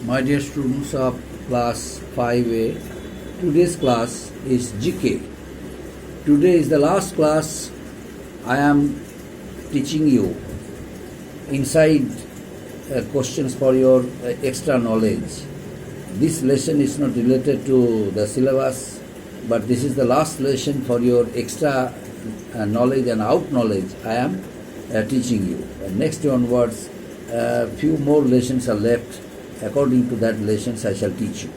My dear students of class 5A, today's class is GK. Today is the last class I am teaching you inside questions for your extra knowledge. This lesson is not related to the syllabus, but this is the last lesson for your extra knowledge and out knowledge I am teaching you. And next onwards, few more lessons are left. According to that lessons I shall teach you.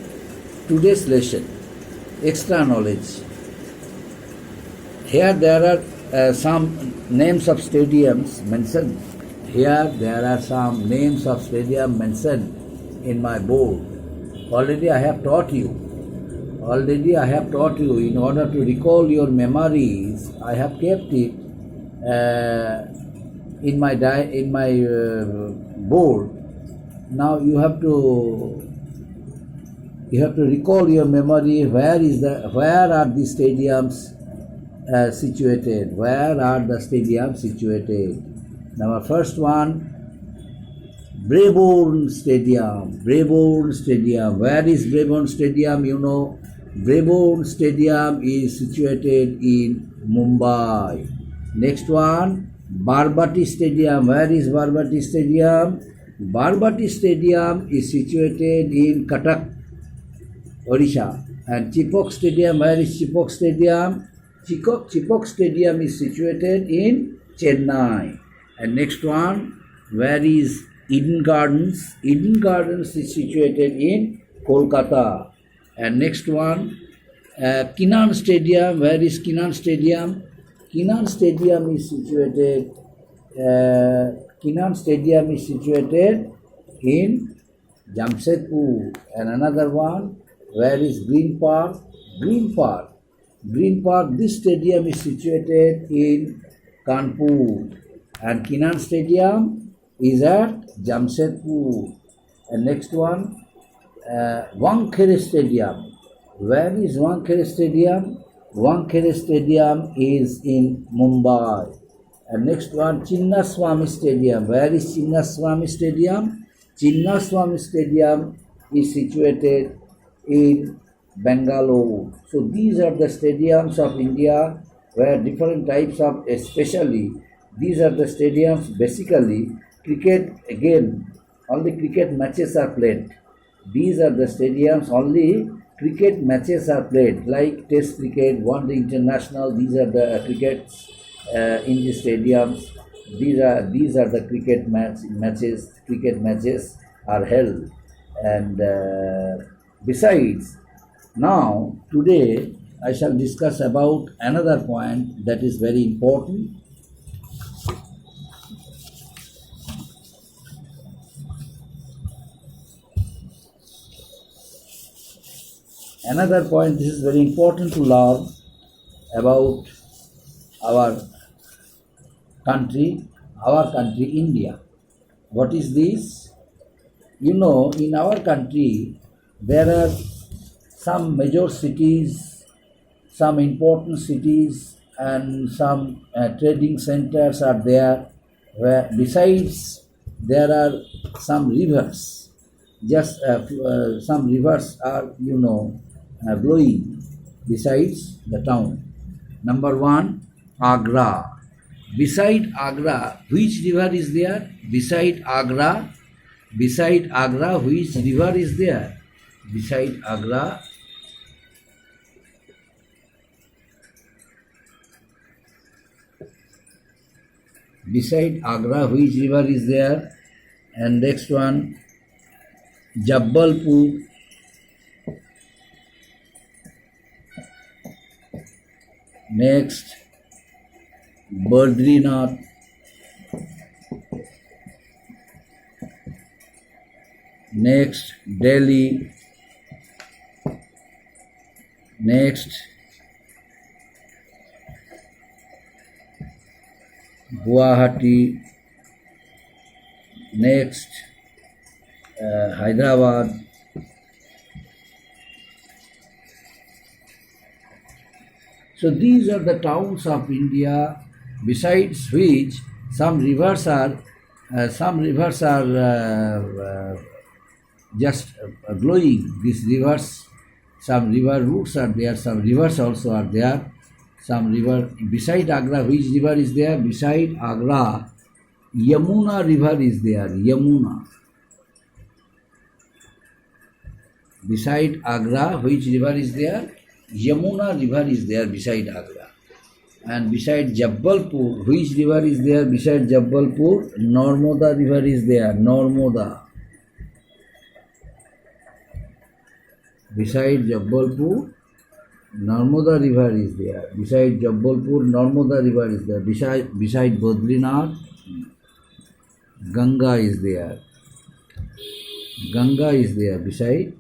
Today's lesson, extra knowledge. Here there are some names of stadiums mentioned. Here there are some names of stadium mentioned in my board. Already I have taught you. In order to recall your memories, I have kept it in my board. Now you have to recall your memory. Where are the stadiums situated? Where are the stadiums situated? Now first one, Brabourne Stadium. Brabourne Stadium. Where is Brabourne Stadium? You know, Brabourne Stadium is situated in Mumbai. Next one, Barbati Stadium. Where is Barbati Stadium? Barbati Stadium is situated in Cuttack, Odisha. And Chepauk Stadium, where is Chepauk Stadium? Chepauk Stadium is situated in Chennai. And next one, where is Eden Gardens? Eden Gardens is situated in Kolkata. And next one, Kinnan Stadium. Where is Kinnan Stadium? Kinnan Stadium is situated in Jamshedpur. And another one, where is Green Park? Green Park, this stadium is situated in Kanpur. And Kinnan Stadium is at Jamshedpur. And next one, Wankhede Stadium. Where is Wankhede Stadium? Wankhede Stadium is in Mumbai. And next one, Chinnaswamy Stadium. Where is Chinnaswamy Stadium? Chinnaswamy Stadium is situated in Bangalore. So these are the stadiums of India where different types of, especially these are the stadiums, basically cricket, again only cricket matches are played. These are the stadiums only cricket matches are played, like Test cricket, One Day International. These are the crickets in the stadiums. These are the cricket matches. Cricket matches are held, and besides, now today I shall discuss about another point that is very important. Another point, this is very important to learn about our country, India. What is this? You know, in our country, there are some major cities, some important cities, and some trading centers are there, where besides there are some rivers. Just some rivers are, flowing besides the town. Number one, Agra. Beside Agra, which river is there? Beside Agra, which river is there? Beside Agra, which river is there? And next one, Jabalpur. Next, Badrinath. Next, Delhi. Next, Guwahati. Next, Hyderabad. So these are the towns of India, besides which some rivers are just glowing. These rivers, some river roots are there, some rivers also are there. Some river beside Agra, which river is there? Beside Agra, Yamuna river is there. Yamuna. Beside Agra, which river is there? Yamuna river is there beside Agra. And beside Jabbalpur, which river is there beside Jabbalpur? Narmada river is there. Narmada. Beside Jabbalpur, Narmada river is there. Beside Jabbalpur, Narmada river is there. Beside Badrinath, Ganga is there. Ganga is there. Beside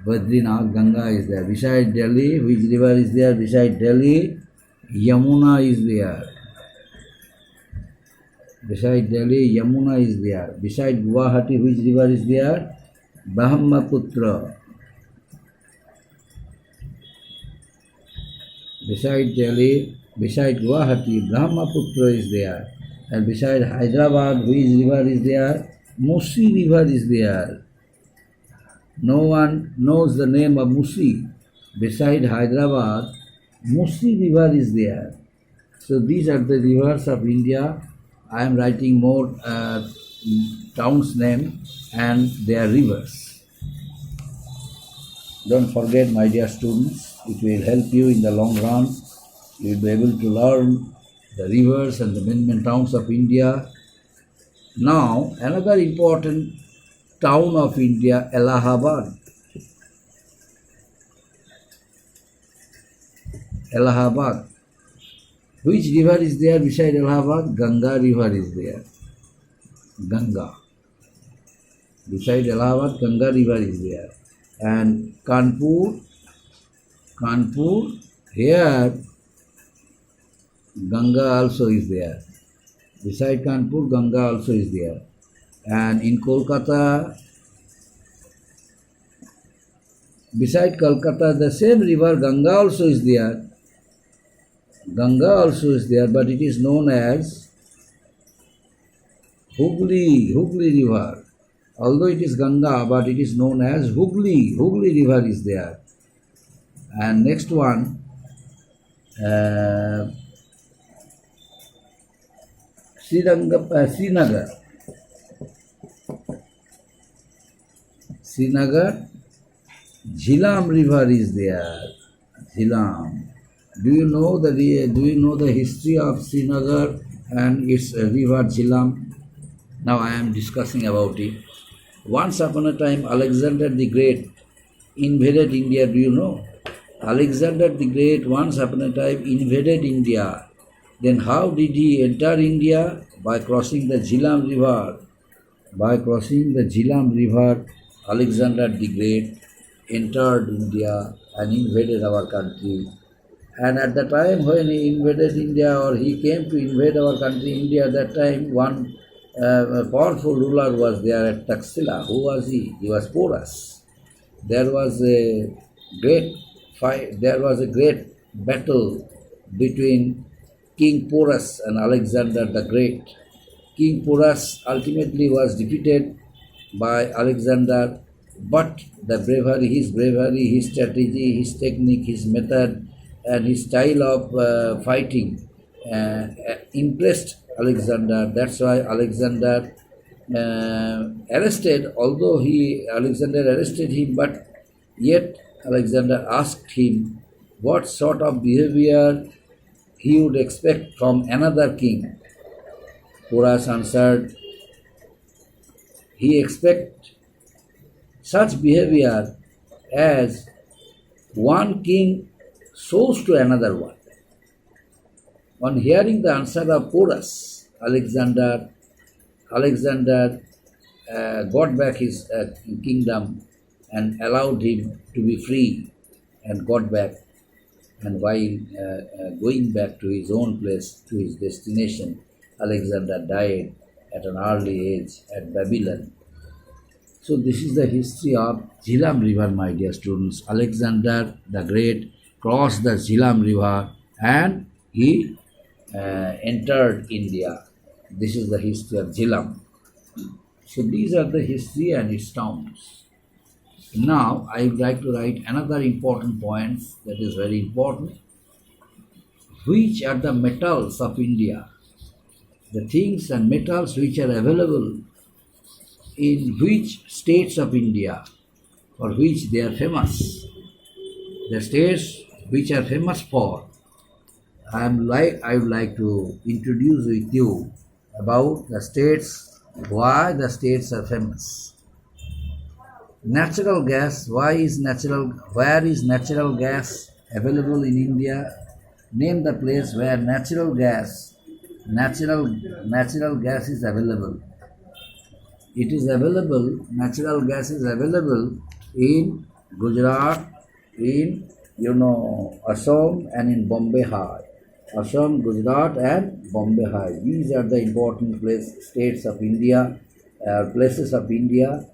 Badrinath, Ganga is there. Beside Delhi, which river is there? Beside Delhi, Yamuna is there. Beside Delhi, Yamuna is there. Beside Guwahati, which river is there? Brahmaputra. Beside Delhi, beside Guwahati, Brahmaputra is there. And beside Hyderabad, which river is there? Musi river is there. No one knows the name of Musi. Beside Hyderabad, Musi river is there. So these are the rivers of India. I am writing more towns' name and their rivers. Don't forget, my dear students, it will help you in the long run. You will be able to learn the rivers and the main towns of India. Now, another important town of India, Allahabad. Allahabad. Which river is there beside Allahabad? Ganga river is there. Ganga. Beside Allahabad, Ganga river is there. And Kanpur, here Ganga also is there. Beside Kanpur, Ganga also is there. And in Kolkata, beside Kolkata, the same river Ganga also is there. Ganga also is there, but it is known as Hooghly river. Although it is Ganga, but it is known as Hooghly river is there. And next one, Srinagar. Srinagar, Jhelum river is there. Jhelum. Do you know the history of Srinagar and its river Jhelum? Now I am discussing about it. Once upon a time, Alexander the Great invaded India. Do you know? Alexander the Great once upon a time invaded India. Then how did he enter India? By crossing the Jhelum river. By crossing the Jhelum river, Alexander the Great entered India and invaded our country. And at the time when he invaded India, or he came to invade our country, India, at that time one powerful ruler was there at Taxila. Who was he? He was Porus. There was a great fight. There was a great battle between King Porus and Alexander the Great. King Porus ultimately was defeated by Alexander, but his bravery, his strategy, his technique, his method, and his style of fighting impressed Alexander. That's why Alexander Alexander arrested him, but yet Alexander asked him what sort of behavior he would expect from another king. Porus answered, he expects such behavior as one king shows to another one. On hearing the answer of Porus, Alexander got back his kingdom and allowed him to be free, and got back. And while going back to his own place, to his destination, Alexander died at an early age at Babylon. So this is the history of Jhelum river, my dear students. Alexander the Great crossed the Jhelum river and he entered India. This is the history of Jhelum. So these are the history and its towns. Now I would like to write another important points that is very important. Which are the metals of India? The things and metals which are available in which states of India, for which they are famous. The states which are famous for, I would like to introduce with you about the states, why the states are famous. Natural gas, where is natural gas available in India? Name the place where natural gas is available. It is available, natural gas is available in Gujarat, in Assam and in Bombay High. Assam, Gujarat and Bombay High. These are the important states of India, places of India.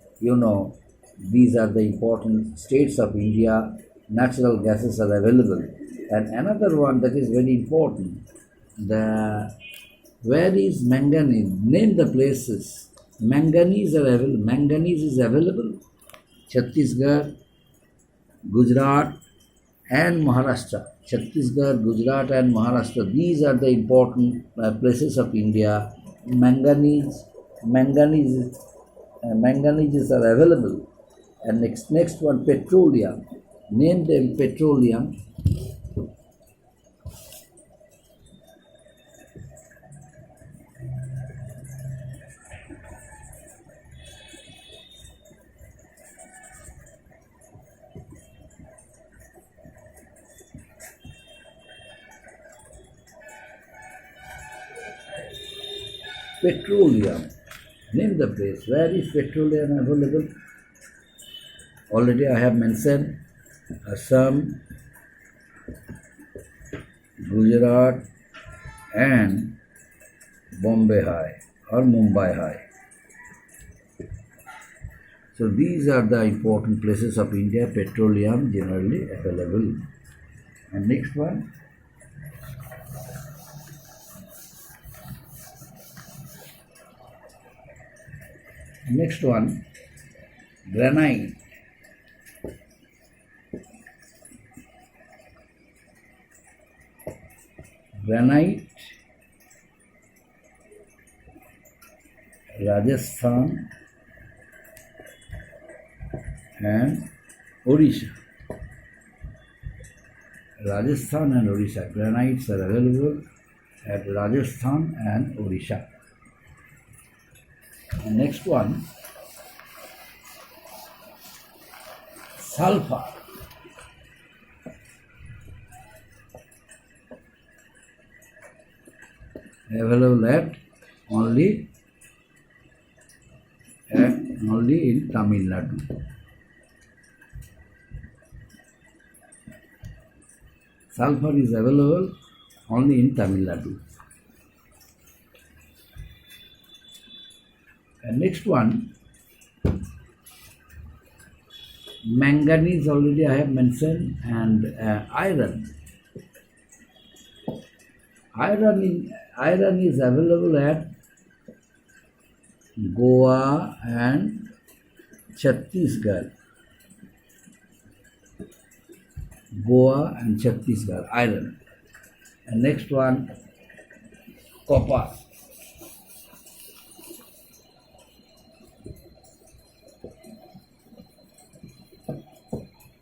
These are the important states of India. Natural gases are available. And another one that is very important, where is manganese? Name the places. Manganese is available. Chhattisgarh, Gujarat and Maharashtra. Chhattisgarh, Gujarat and Maharashtra. These are the important places of India. Manganese are available. And next one, petroleum. Name them petroleum. Petroleum. Name the place. Where is petroleum available? Already I have mentioned Assam, Gujarat and Bombay High or Mumbai High. So these are the important places of India, petroleum generally available. And next one. Next one, granite. Granite, Rajasthan and Odisha. Rajasthan and Odisha. Granites are available at Rajasthan and Odisha. And next one, sulfur. Available at only in Tamil Nadu. Sulfur is available only in Tamil Nadu. And next one, manganese already I have mentioned, and iron. Iron is available at Goa and Chhattisgarh. Goa and Chhattisgarh, iron. And next one, copper.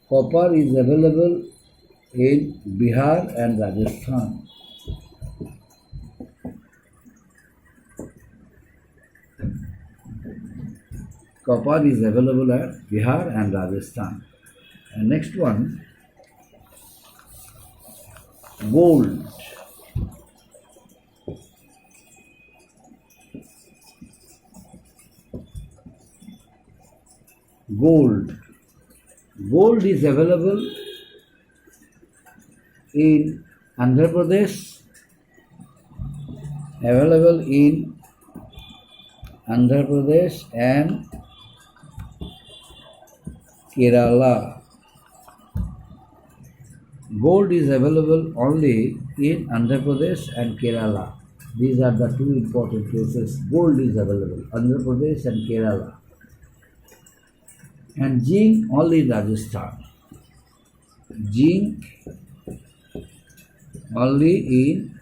Copper is available in Bihar and Rajasthan. Copper is available at Bihar and Rajasthan. And next one, gold. Gold is available in Andhra Pradesh, and Kerala. Gold is available only in Andhra Pradesh and Kerala. These are the two important places. Gold is available, Andhra Pradesh and Kerala. and Jing only in Rajasthan. Jing only in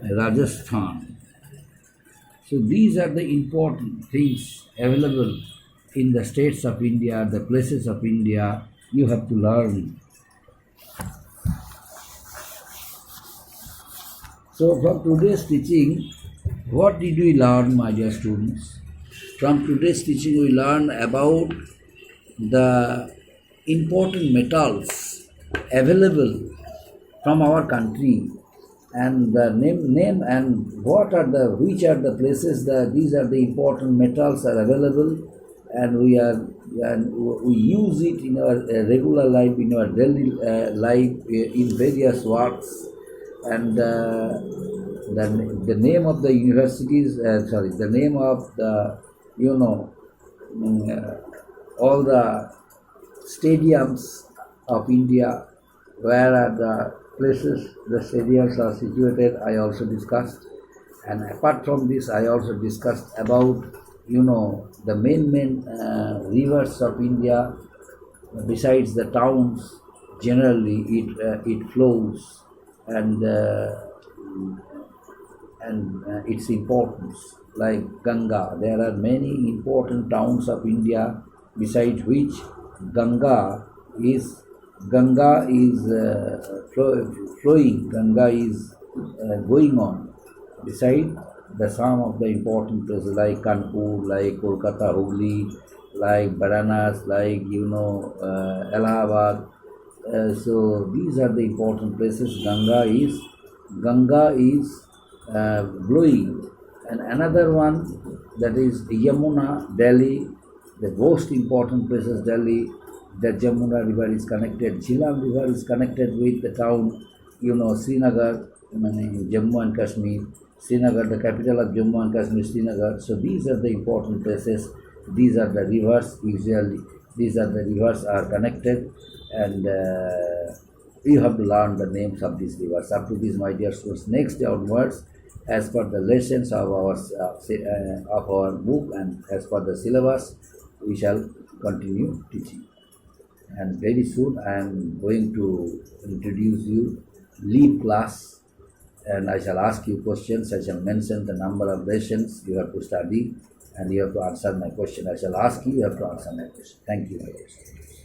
Rajasthan. So these are the important things available in the states of India, the places of India. You have to learn. So from today's teaching, what did we learn, my dear students? From today's teaching, we learn about the important metals available from our country, and the name and which are the places that these are the important metals are available, and we use it in our regular life, in our daily life, in various works, and the name of the universities, the name of the all the stadiums of India, where are the places the stadiums are situated, I also discussed. And apart from this, I also discussed about the main rivers of India. Besides the towns, generally it flows, and its importance, like Ganga. There are many important towns of India, besides which Ganga is flowing. Ganga is going on. Beside some of the important places like Kanpur, like Kolkata, Hooghly, like Baranas, like Allahabad. So these are the important places. Ganga is blowing. And another one, that is Yamuna, Delhi. The most important place is Delhi. The Jamuna river is connected. Jhelum river is connected with the town, Srinagar, Jammu and Kashmir. Srinagar, the capital of Jammu and Kashmir, Srinagar. So these are the important places. These are the rivers. Usually, these are the rivers are connected, and you have to learn the names of these rivers. Up to this, my dear students. Next day onwards, as per the lessons of our book and as per the syllabus, we shall continue teaching. And very soon I am going to introduce you leave class, and I shall ask you questions. I shall mention the number of lessons you have to study, and you have to answer my question. I shall ask you, you have to answer my question. Thank you very much.